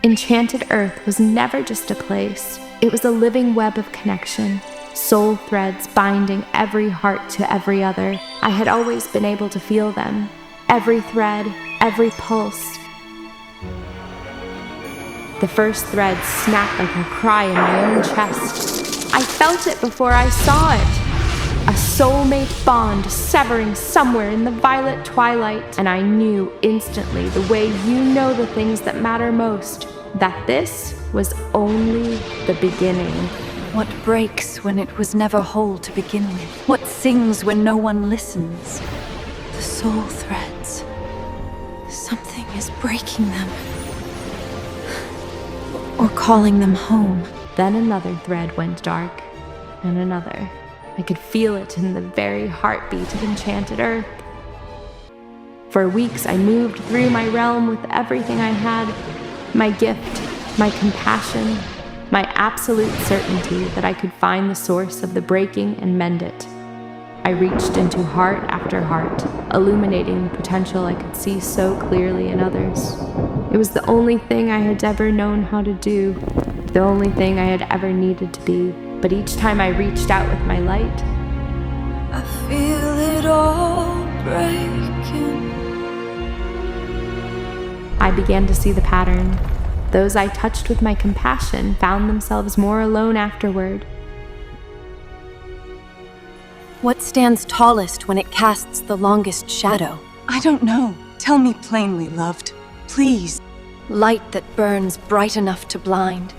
Enchanted Earth was never just a place. It was a living web of connection, soul threads binding every heart to every other. I had always been able to feel them, every thread, every pulse. The first thread snapped like a cry in my own chest. I felt it before I saw it. A soulmate bond severing somewhere in the violet twilight, and I knew instantly, the way you know the things that matter most, that this was only the beginning. What breaks when it was never whole to begin with? What sings when no one listens? The soul threads. Something is breaking them. Or calling them home. Then another thread went dark, and another. I could feel it in the very heartbeat of Enchanted Earth. For weeks I moved through my realm with everything I had, my gift, my compassion, my absolute certainty that I could find the source of the breaking and mend it. I reached into heart after heart, illuminating the potential I could see so clearly in others. It was the only thing I had ever known how to do, the only thing I had ever needed to be. But each time I reached out with my light, I feel it all breaking. I began to see the pattern. Those I touched with my compassion found themselves more alone afterward. What stands tallest when it casts the longest shadow? I don't know. Tell me plainly, loved. Please. Light that burns bright enough to blind.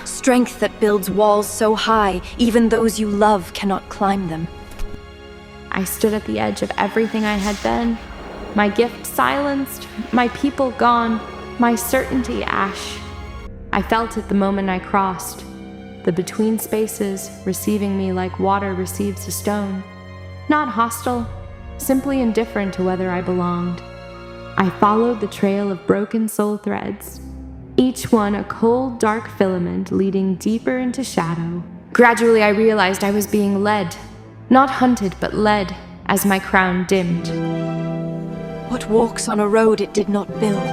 Strength that builds walls so high, even those you love cannot climb them. I stood at the edge of everything I had been. My gift silenced, my people gone, my certainty ash. I felt it the moment I crossed, the between spaces receiving me like water receives a stone. Not hostile, simply indifferent to whether I belonged. I followed the trail of broken soul threads, each one a cold, dark filament leading deeper into shadow. Gradually, I realized I was being led, not hunted, but led, as my crown dimmed. What walks on a road it did not build?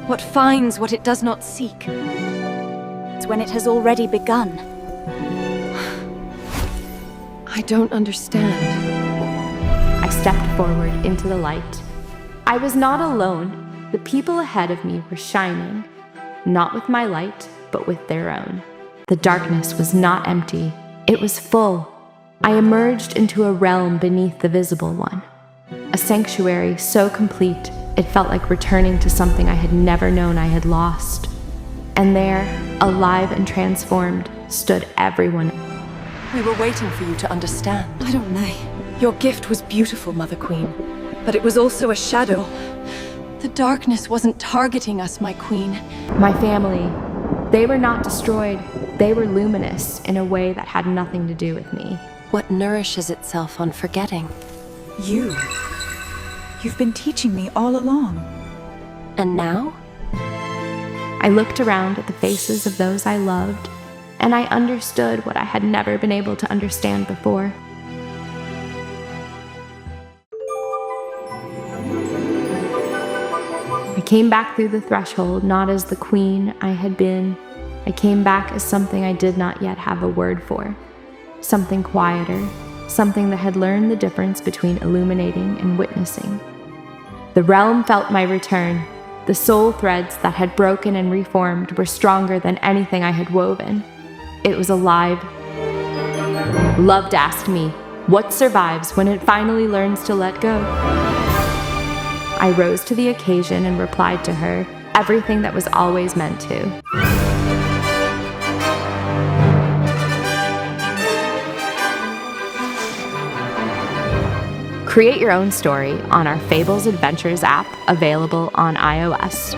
What finds what it does not seek? It's when it has already begun. I don't understand. I stepped forward into the light. I was not alone. The people ahead of me were shining. Not with my light, but with their own. The darkness was not empty. It was full. I emerged into a realm beneath the visible one. A sanctuary so complete, it felt like returning to something I had never known I had lost. And there, alive and transformed, stood everyone. We were waiting for you to understand. I don't know. Your gift was beautiful, Mother Queen. But it was also a shadow. The darkness wasn't targeting us, my queen. My family, they were not destroyed. They were luminous in a way that had nothing to do with me. What nourishes itself on forgetting? You. You've been teaching me all along. And now? I looked around at the faces of those I loved, and I understood what I had never been able to understand before. I came back through the threshold not as the queen I had been. I came back as something I did not yet have a word for. Something quieter, something that had learned the difference between illuminating and witnessing. The realm felt my return. The soul threads that had broken and reformed were stronger than anything I had woven. It was alive. Loved asked me, what survives when it finally learns to let go? I rose to the occasion and replied to her, everything that was always meant to. Create your own story on our Fables Adventures app, available on iOS.